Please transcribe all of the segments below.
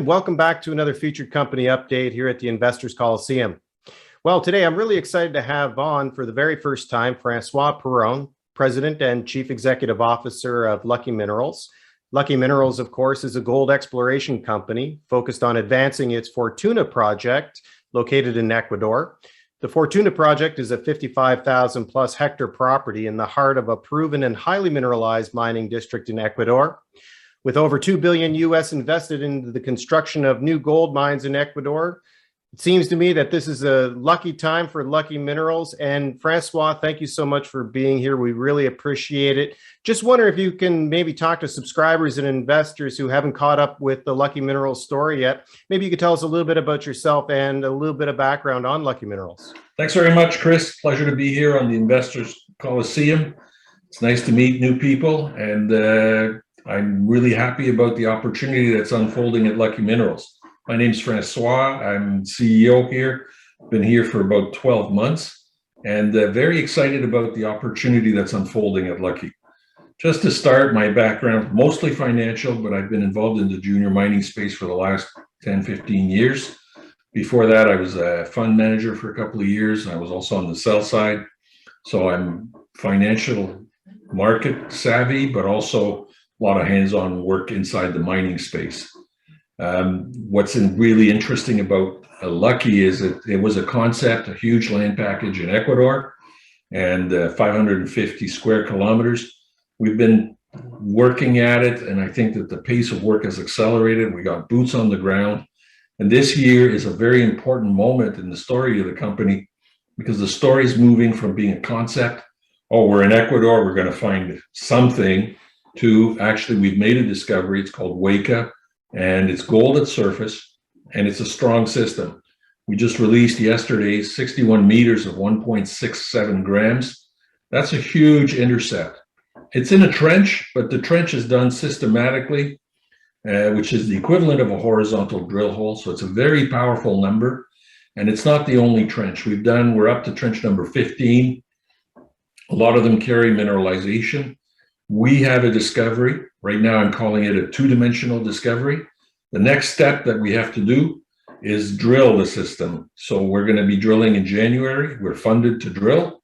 and welcome back to another featured company update here at the Investors Coliseum. Well, today I'm really excited to have on for the very first time Francois Perron, President and Chief Executive Officer of Lucky Minerals. Lucky Minerals, of course, is a gold exploration company focused on advancing its Fortuna project located in Ecuador. The Fortuna project is a 55,000 plus hectare property in the heart of a proven and highly mineralized mining district in Ecuador. With over $2 billion US invested into the construction of new gold mines in Ecuador, it seems to me that this is a lucky time for Lucky Minerals. And Francois, thank you so much for being here. We really appreciate it. Just wonder if you can maybe talk to subscribers and investors who haven't caught up with the Lucky Minerals story yet. Maybe you could tell us a little bit about yourself and a little bit of background on Lucky Minerals. Thanks very much, Chris. Pleasure to be here on the Investors Coliseum. It's nice to meet new people, and I'm really happy about the opportunity that's unfolding at Lucky Minerals. My name's Francois. I'm CEO here. Been here for about 12 months, and very excited about the opportunity that's unfolding at Lucky. Just to start, my background, mostly financial, but I've been involved in the junior mining space for the last 10, 15 years. Before that, I was a fund manager for a couple of years. I was also on the sell side. So I'm financial market savvy, but also a lot of hands-on work inside the mining space. What's really interesting about Lucky is that it was a concept, a huge land package in Ecuador, and 550 square kilometers. We've been working at it, and I think that the pace of work has accelerated. We got boots on the ground, and this year is a very important moment in the story of the company, because the story is moving from being a concept, oh, we're in Ecuador, we're going to find something, to actually we've made a discovery. It's called Wayka, and it's gold at surface, and it's a strong system. We just released yesterday 61 meters of 1.67 grams. That's a huge intercept. It's in a trench, but the trench is done systematically, which is the equivalent of a horizontal drill hole. So it's a very powerful number, and it's not the only trench we're up to trench number 15. A lot of them carry mineralization. We have a discovery. Right now, I'm calling it a two-dimensional discovery. The next step that we have to do is drill the system. So we're going to be drilling in January. We're funded to drill.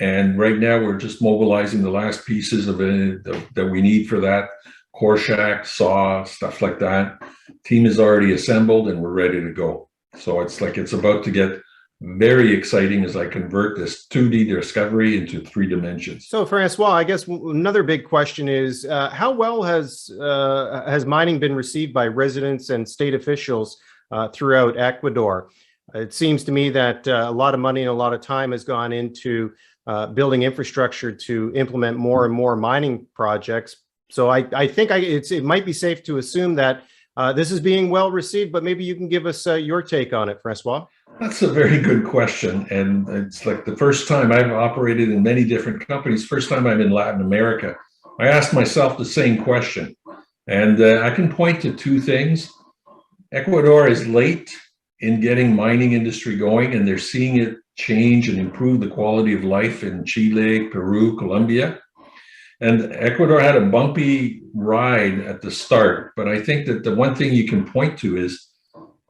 And right now, we're just mobilizing the last pieces of it that we need for that. Core shack, saw, stuff like that. Team is already assembled, and we're ready to go. So it's like it's about to get very exciting as I convert this 2D discovery into 3 dimensions. So, Francois, I guess another big question is how well has mining been received by residents and state officials throughout Ecuador? It seems to me that a lot of money and a lot of time has gone into building infrastructure to implement more and more mining projects. So I think it might be safe to assume that this is being well received, but maybe you can give us your take on it, Francois. That's a very good question. And it's like the first time I've operated in many different companies, first time I'm in Latin America. I asked myself the same question. And I can point to 2 things. Ecuador is late in getting mining industry going, and they're seeing it change and improve the quality of life in Chile, Peru, Colombia. And Ecuador had a bumpy ride at the start. But I think that the one thing you can point to is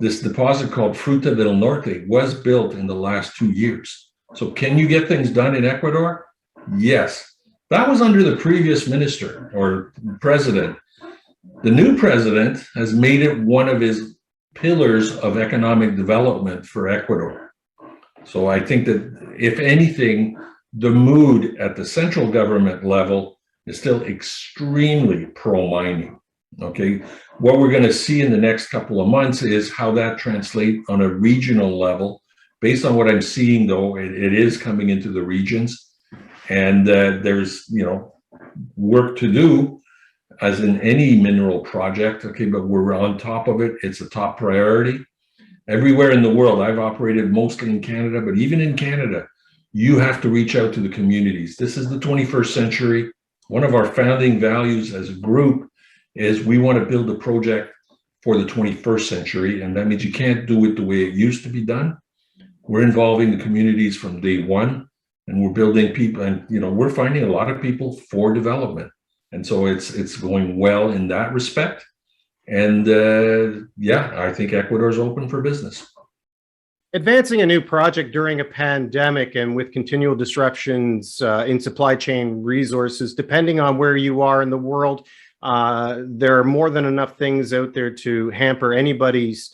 this deposit called Fruta del Norte was built in the last 2 years. So can you get things done in Ecuador? Yes. That was under the previous minister or president. The new president has made it one of his pillars of economic development for Ecuador. So I think that if anything, the mood at the central government level is still extremely pro-mining. Okay, what we're going to see in the next couple of months is how that translates on a regional level. Based on what I'm seeing, though, it is coming into the regions, and there's work to do, as in any mineral project. Okay, but we're on top of it. It's a top priority. Everywhere in the world, I've operated mostly in Canada, but even in Canada, you have to reach out to the communities. This is the 21st century. One of our founding values as a group is we want to build a project for the 21st century, and that means you can't do it the way it used to be done. We're involving the communities from day one, and we're building people, and we're finding a lot of people for development, and so it's going well in that respect. And yeah, I think Ecuador is open for business. Advancing a new project during a pandemic and with continual disruptions in supply chain resources, depending on where you are in the world, there are more than enough things out there to hamper anybody's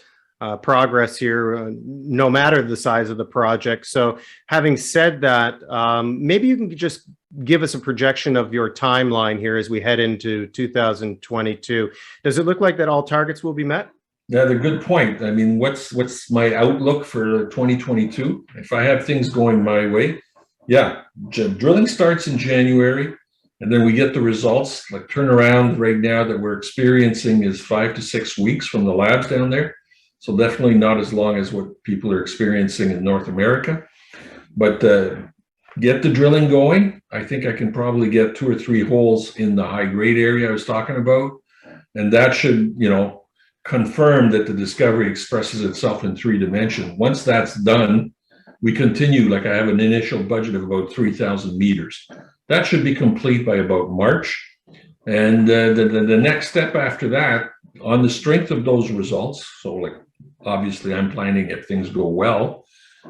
progress here, no matter the size of the project. So having said that, maybe you can just give us a projection of your timeline here as we head into 2022. Does it look like that all targets will be met? Yeah, a good point. I mean, what's my outlook for 2022? If I have things going my way, yeah, drilling starts in January, and then we get the results. Like turnaround right now that we're experiencing is 5 to 6 weeks from the labs down there. So definitely not as long as what people are experiencing in North America. But get the drilling going. I think I can probably get 2 or 3 holes in the high grade area I was talking about, and that should, confirm that the discovery expresses itself in 3 dimensions. Once that's done, we continue, like I have an initial budget of about 3,000 meters. That should be complete by about March. And the next step after that, on the strength of those results, so like obviously I'm planning if things go well,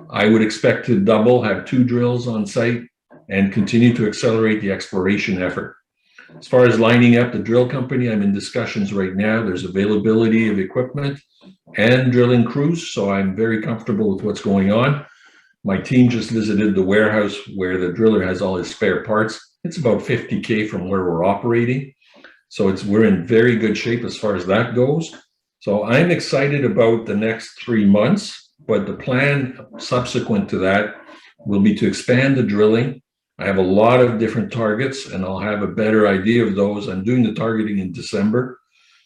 I would expect to double, have 2 drills on site, and continue to accelerate the exploration effort. As far as lining up the drill company, I'm in discussions right now. There's availability of equipment and drilling crews, so I'm very comfortable with what's going on. My team just visited the warehouse where the driller has all his spare parts. It's about 50K from where we're operating. So we're in very good shape as far as that goes. So I'm excited about the next 3 months, but the plan subsequent to that will be to expand the drilling. I have a lot of different targets and I'll have a better idea of those. I'm doing the targeting in December.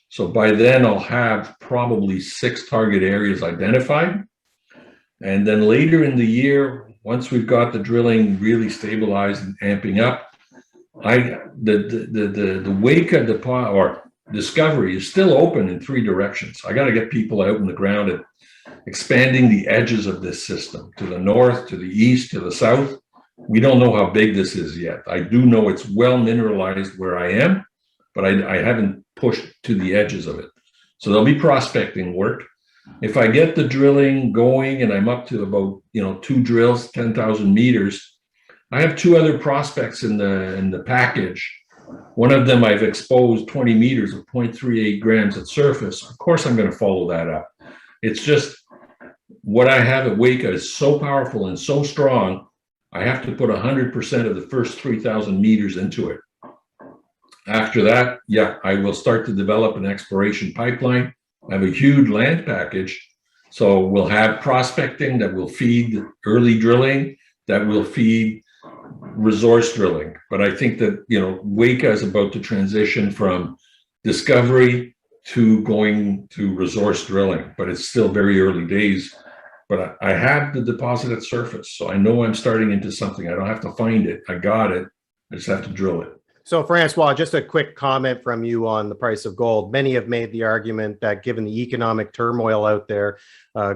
So by then I'll have probably 6 target areas identified. And then later in the year, once we've got the drilling really stabilized and amping up, the Wayka deposit or discovery is still open in 3 directions. I got to get people out in the ground and expanding the edges of this system to the north, to the east, to the south. We don't know how big this is yet. I do know it's well mineralized where I am, but I haven't pushed to the edges of it. So there'll be prospecting work. If I get the drilling going and I'm up to about 2 drills, 10,000 meters, I have 2 other prospects in the package. One of them I've exposed 20 meters of 0.38 grams at surface. Of course, I'm going to follow that up. It's just what I have at Wayka is so powerful and so strong. I have to put 100% of the first 3,000 meters into it. After that, yeah, I will start to develop an exploration pipeline. I have a huge land package. So we'll have prospecting that will feed early drilling, that will feed resource drilling. But I think that, Wayka is about to transition from discovery to going to resource drilling, but it's still very early days. But I have the deposit at surface, so I know I'm starting into something. I don't have to find it. I got it. I just have to drill it. So, Francois, just a quick comment from you on the price of gold. Many have made the argument that given the economic turmoil out there,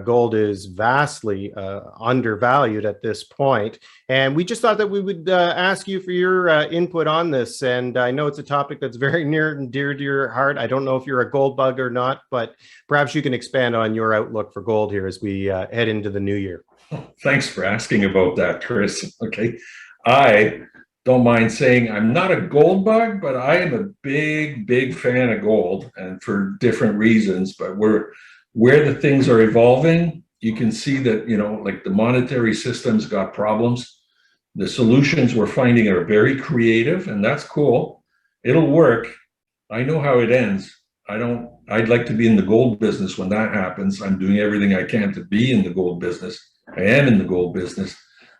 gold is vastly undervalued at this point. And we just thought that we would ask you for your input on this. And I know it's a topic that's very near and dear to your heart. I don't know if you're a gold bug or not, but perhaps you can expand on your outlook for gold here as we head into the new year. Thanks for asking about that, Chris. Okay. I don't mind saying I'm not a gold bug, but I am a big fan of gold, and for different reasons. But where the things are evolving, you can see that, like the monetary system's got problems. The solutions we're finding are very creative, and that's cool. It'll work. I know how it ends. I'd like to be in the gold business when that happens. I'm doing everything I can to be in the gold business. I am in the gold business.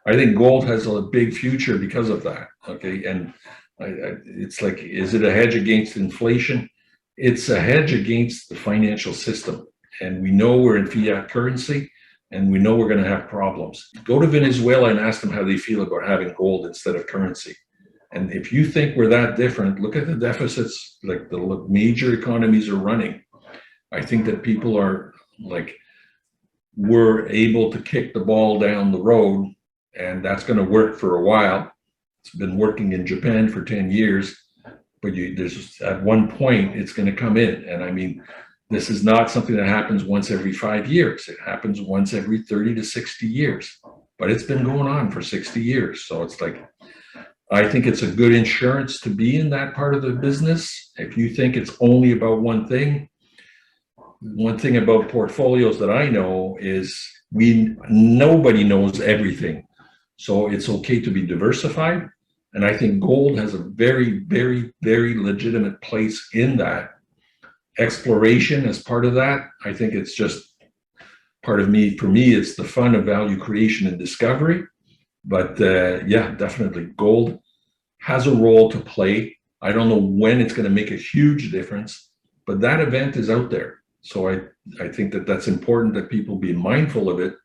I think gold has a big future because of that. Okay. And it's like, is it a hedge against inflation? It's a hedge against the financial system. And we know we're in fiat currency and we know we're going to have problems. Go to Venezuela and ask them how they feel about having gold instead of currency. And if you think we're that different, look at the deficits like the major economies are running. I think that people are like, we're able to kick the ball down the road. And that's going to work for a while. It's been working in Japan for 10 years, but there's at one point it's going to come in. And I mean, This is not something that happens once every 5 years. It happens once every 30 to 60 years, but it's been going on for 60 years. So it's like, I think it's a good insurance to be in that part of the business. If you think it's only about one thing about portfolios that I know is nobody knows everything. So it's okay to be diversified. And I think gold has a very, very, very legitimate place in that. Exploration as part of that, I think it's just part of me. For me, it's the fun of value creation and discovery. But yeah, definitely gold has a role to play. I don't know when it's going to make a huge difference, but that event is out there. So I think that that's important that people be mindful of it.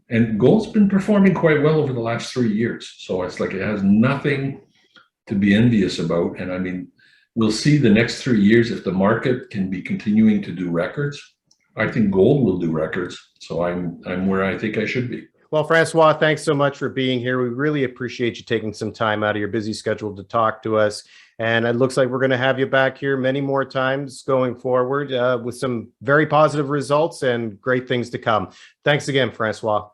And gold's been performing quite well over the last 3 years. So it's like it has nothing to be envious about. And I mean, we'll see the next 3 years if the market can be continuing to do records. I think gold will do records. So I'm where I think I should be. Well, Francois, thanks so much for being here. We really appreciate you taking some time out of your busy schedule to talk to us. And it looks like we're going to have you back here many more times going forward with some very positive results and great things to come. Thanks again, Francois.